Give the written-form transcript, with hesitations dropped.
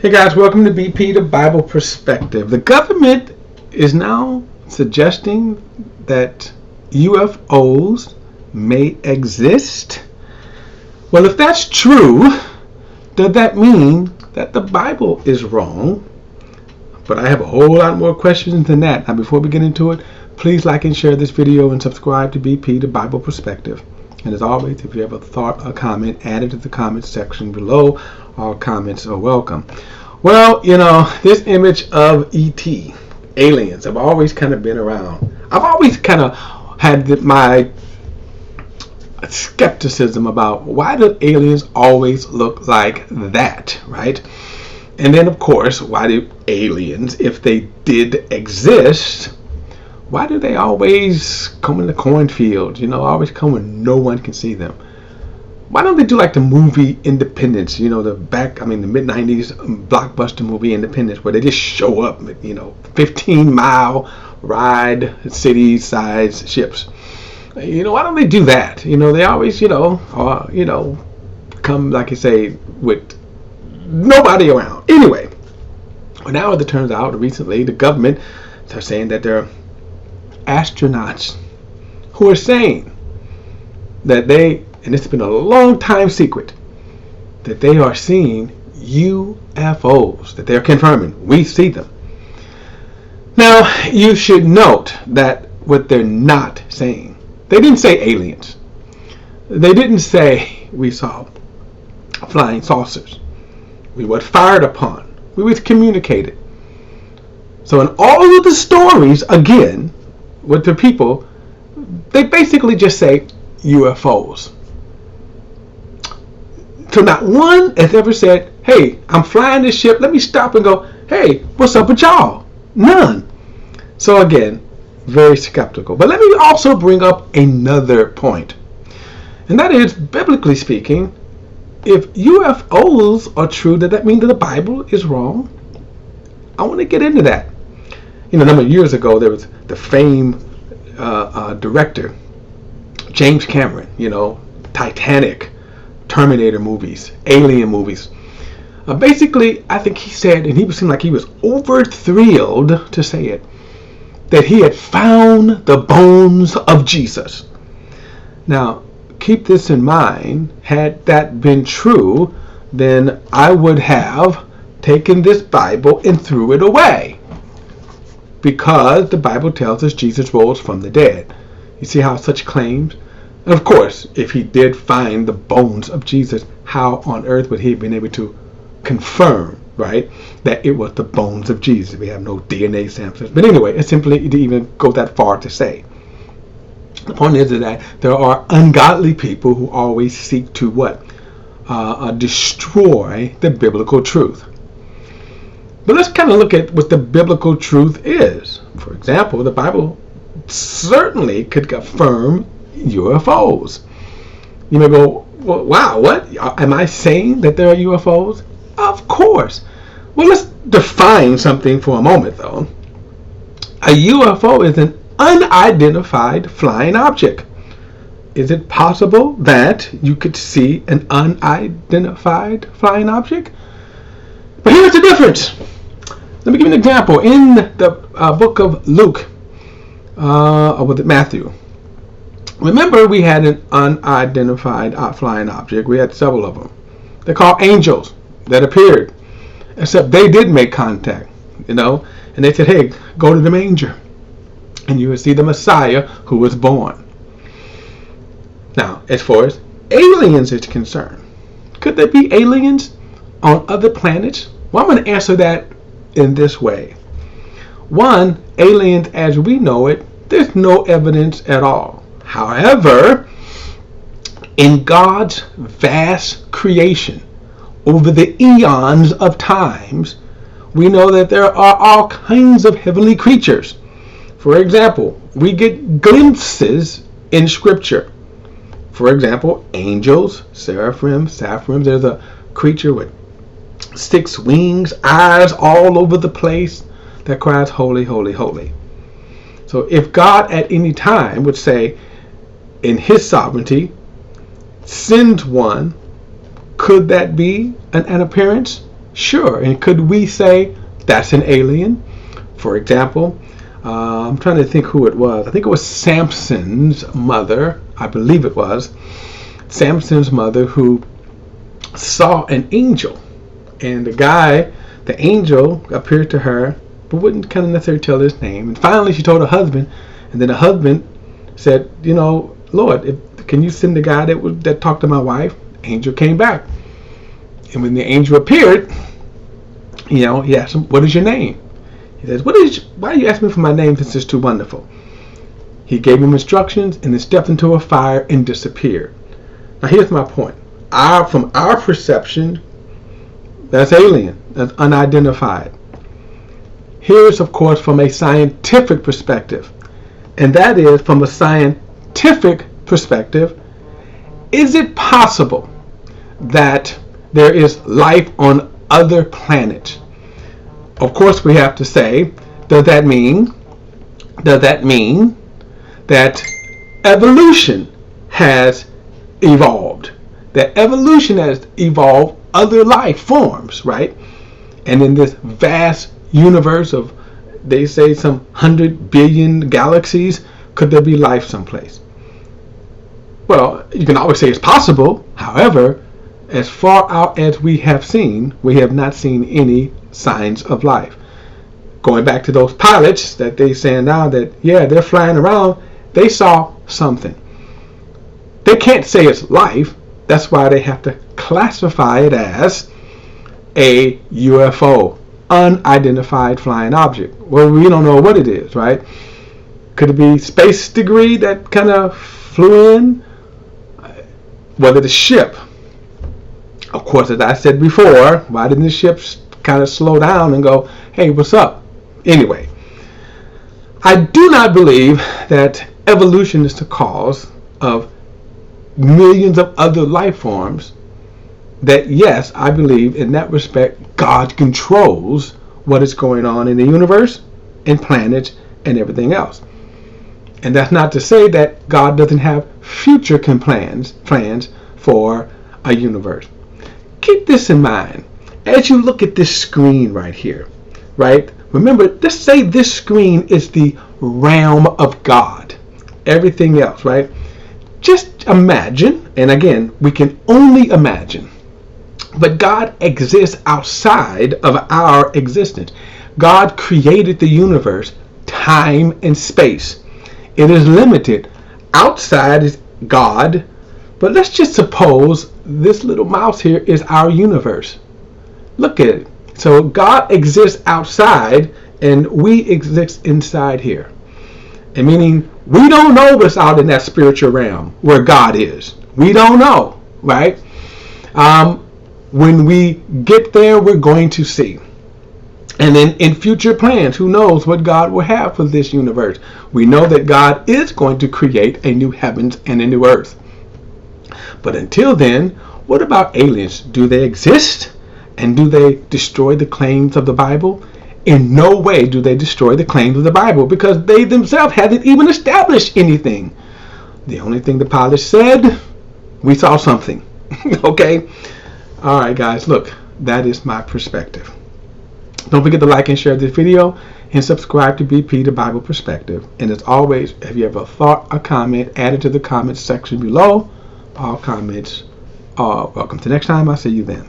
Hey guys, welcome to BP, the Bible Perspective. The government is now suggesting that UFOs may exist. Well, if that's true, does that mean that the Bible is wrong? But I have a whole lot more questions than that. Now, before we get into it, please like and share this video and subscribe to BP, the Bible Perspective. And as always, if you have a thought or comment, add it to the comments section below. All comments are welcome. Well, this image of ET, aliens, have always kind of been around. I've always kind of had my skepticism about why do aliens always look like that, right? And then, of course, why do aliens, if they did exist, why do they always come in the cornfields, always come when no one can see them? Why don't they do like the movie Independence, the mid-90s blockbuster movie Independence, where they just show up, 15-mile ride, city-sized ships. Why don't they do that? They always, come, like you say, with nobody around. Anyway, well, now as it turns out, recently, the government are saying that there are astronauts who are saying that they, and it's been a long time secret, that they are seeing UFOs, that they're confirming. We see them. Now, you should note that what they're not saying, they didn't say aliens. They didn't say we saw flying saucers. We were fired upon. We were communicated. So in all of the stories, again, with the people, they basically just say UFOs. So not one has ever said, hey, I'm flying this ship, let me stop and go, hey, what's up with y'all? None. So again, very skeptical. But let me also bring up another point. And that is, biblically speaking, if UFOs are true, does that mean that the Bible is wrong? I want to get into that. A number of years ago, there was the famed director, James Cameron, Titanic, Terminator movies, Alien movies. Basically, I think he said, and he seemed like he was over thrilled to say it, that he had found the bones of Jesus. Now, keep this in mind. Had that been true, then I would have taken this Bible and threw it away, because the Bible tells us Jesus rose from the dead. You see how such claims? And of course, if he did find the bones of Jesus, how on earth would he have been able to confirm, right, that it was the bones of Jesus? We have no DNA samples. But anyway, it's simply to even go that far to say. The point is that there are ungodly people who always seek to what? Destroy the biblical truth. But let's kind of look at what the biblical truth is. For example, the Bible certainly could confirm UFOs. You may go, well, wow, what? Am I saying that there are UFOs? Of course. Well, let's define something for a moment, though. A UFO is an unidentified flying object. Is it possible that you could see an unidentified flying object? But here's the difference. Let me give you an example. In the book of Luke, or was it Matthew? Remember, we had an unidentified flying object. We had several of them. They're called angels that appeared. Except they did make contact, and they said, hey, go to the manger, and you will see the Messiah who was born. Now, as far as aliens is concerned, could there be aliens on other planets? Well, I'm going to answer that in this way. One, aliens as we know it, there's no evidence at all. However, in God's vast creation, over the eons of times, we know that there are all kinds of heavenly creatures. For example, we get glimpses in Scripture. For example, angels, seraphims. There's a creature with 6 wings, eyes all over the place, that cries, holy, holy, holy. So if God at any time would say, in his sovereignty, sends one, could that be an appearance? Sure. And could we say that's an alien? For example, I'm trying to think who it was. I think it was Samson's mother. I believe it was Samson's mother who saw an angel. And the angel appeared to her, but wouldn't kind of necessarily tell his name. And finally she told her husband. And then the husband said, Lord, can you send the guy that talked to my wife? Angel came back. And when the angel appeared, he asked him, what is your name? He says, why are you asking me for my name since it's too wonderful? He gave him instructions and then stepped into a fire and disappeared. Now here's my point. From our perception, that's alien. That's unidentified. Here's, of course, from a scientific perspective. And that is, from a scientific perspective, is it possible that there is life on other planets? Of course, we have to say, does that mean that evolution has evolved? That evolution has evolved other life forms, right? And in this vast universe of, they say, some 100 billion galaxies, could there be life someplace? Well, you can always say it's possible. However, as far out as we have not seen any signs of life. Going back to those pilots that they saying now that, yeah, they're flying around, they saw something. They can't say it's life. That's why they have to classify it as a UFO, unidentified flying object. Well, we don't know what it is, right? Could it be space debris that kind of flew in? Whether the ship, of course, as I said before, why didn't the ship kind of slow down and go, hey, what's up? Anyway, I do not believe that evolution is the cause of millions of other life forms. That, yes, I believe in that respect, God controls what is going on in the universe, in planets, and everything else. And that's not to say that God doesn't have future plans for a universe. Keep this in mind as you look at this screen right here, right? Remember, let's say this screen is the realm of God. Everything else, right? Just imagine, and again, we can only imagine, but God exists outside of our existence. God created the universe, time and space. It is limited. Outside is God, but let's just suppose this little mouse here is our universe. Look at it. So God exists outside and we exist inside here. And meaning we don't know what's out in that spiritual realm where God is. We don't know, right? When we get there, we're going to see. And then in future plans, who knows what God will have for this universe. We know that God is going to create a new heavens and a new earth. But until then, what about aliens? Do they exist? And do they destroy the claims of the Bible? In no way do they destroy the claims of the Bible, because they themselves haven't even established anything. The only thing the pilot said, we saw something. Okay? All right, guys, look, that is my perspective. Don't forget to like and share this video and subscribe to BP, the Bible Perspective. And as always, if you have a thought or comment, add it to the comments section below. All comments are welcome. Till next time, I'll see you then.